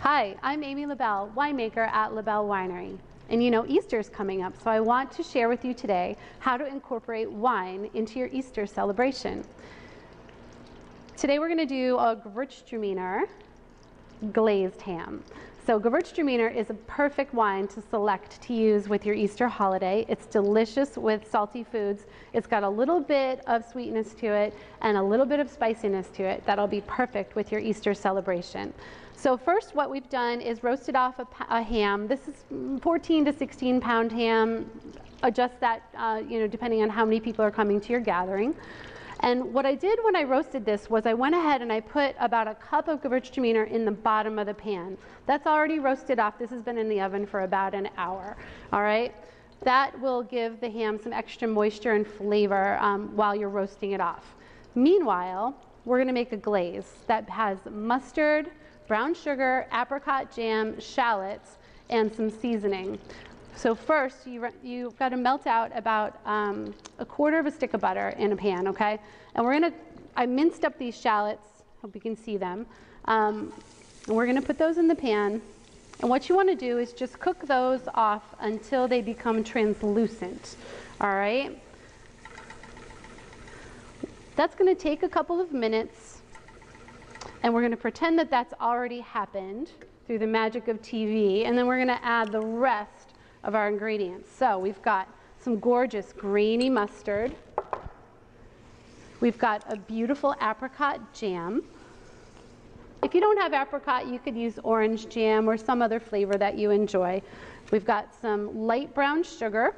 Hi, I'm Amy LaBelle, winemaker at LaBelle Winery. And you know, Easter's coming up, so I want to share with you today how to incorporate wine into your Easter celebration. Today we're going to do a Gewurztraminer glazed ham. So Gewurztraminer is a perfect wine to select to use with your Easter holiday. It's delicious with salty foods. It's got a little bit of sweetness to it and a little bit of spiciness to it. That'll be perfect with your Easter celebration. So first what we've done is roasted off a ham. This is 14 to 16 pound ham. Adjust that depending on how many people are coming to your gathering. And what I did when I roasted this was I went ahead and I put about a cup of Gewurztraminer in the bottom of the pan. That's already roasted off. This has been in the oven for about an hour. All right? That will give the ham some extra moisture and flavor while you're roasting it off. Meanwhile, we're going to make a glaze that has mustard, brown sugar, apricot jam, shallots, and some seasoning. So first, you've got to melt out about a quarter of a stick of butter in a pan, okay? And I minced up these shallots, hope you can see them. And we're gonna put those in the pan. And what you wanna do is just cook those off until they become translucent, all right? That's gonna take a couple of minutes, and we're gonna pretend that that's already happened through the magic of TV, and then we're gonna add the rest of our ingredients. So we've got some gorgeous grainy mustard. We've got a beautiful apricot jam. If you don't have apricot, you could use orange jam or some other flavor that you enjoy. We've got some light brown sugar.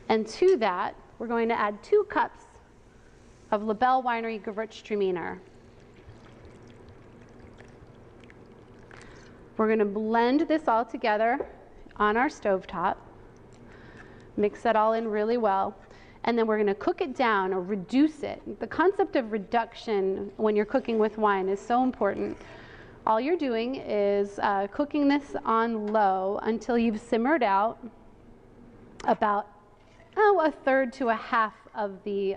And to that, we're going to add 2 cups of LaBelle Winery Gewurztraminer. We're going to blend this all together on our stovetop, mix that all in really well, and then we're going to cook it down or reduce it. The concept of reduction when you're cooking with wine is so important. All you're doing is cooking this on low until you've simmered out about a third to a half of the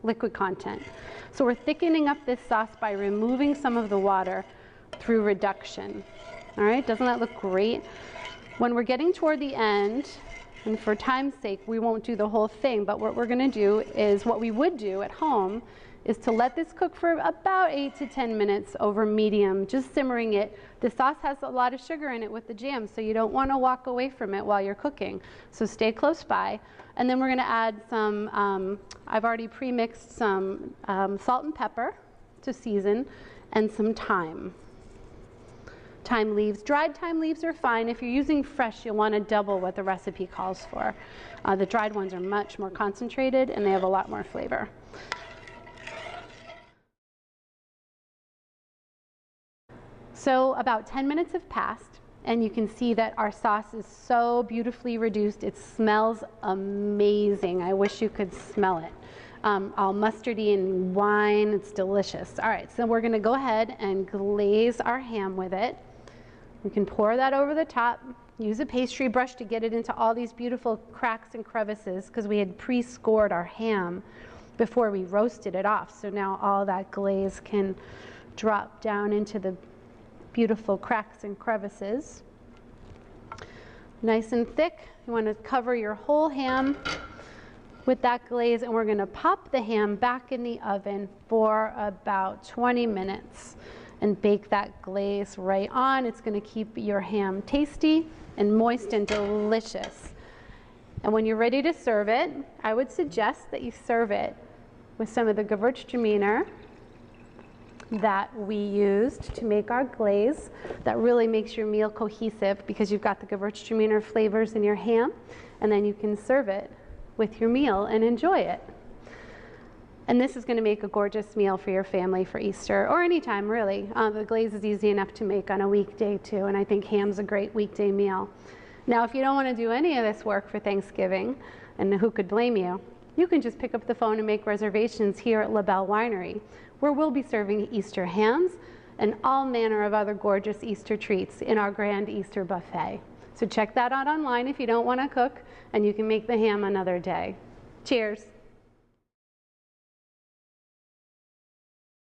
liquid content. So we're thickening up this sauce by removing some of the water through reduction. All right, doesn't that look great? When we're getting toward the end, and for time's sake, we won't do the whole thing, but what we're gonna do is what we would do at home is to let this cook for about 8 to 10 minutes over medium, just simmering it. The sauce has a lot of sugar in it with the jam, so you don't wanna walk away from it while you're cooking. So stay close by. And then we're gonna add some, I've already pre-mixed some salt and pepper to season, and some thyme. Thyme leaves. Dried thyme leaves are fine. If you're using fresh, you'll want to double what the recipe calls for. The dried ones are much more concentrated and they have a lot more flavor. So about 10 minutes have passed, and you can see that our sauce is so beautifully reduced. It smells amazing. I wish you could smell it. All mustardy and wine. It's delicious. All right, so we're going to go ahead and glaze our ham with it. We can pour that over the top. Use a pastry brush to get it into all these beautiful cracks and crevices because we had pre-scored our ham before we roasted it off. So now all that glaze can drop down into the beautiful cracks and crevices. Nice and thick. You want to cover your whole ham with that glaze, and we're going to pop the ham back in the oven for about 20 minutes and bake that glaze right on. It's going to keep your ham tasty and moist and delicious. And when you're ready to serve it, I would suggest that you serve it with some of the Gewurztraminer that we used to make our glaze. That really makes your meal cohesive because you've got the Gewurztraminer flavors in your ham, and then you can serve it with your meal and enjoy it. And this is going to make a gorgeous meal for your family for Easter or anytime really. The glaze is easy enough to make on a weekday too, and I think ham's a great weekday meal. Now if you don't want to do any of this work for Thanksgiving, and who could blame you, you can just pick up the phone and make reservations here at LaBelle Winery, where we'll be serving Easter hams and all manner of other gorgeous Easter treats in our grand Easter buffet. So check that out online if you don't want to cook, and you can make the ham another day. Cheers.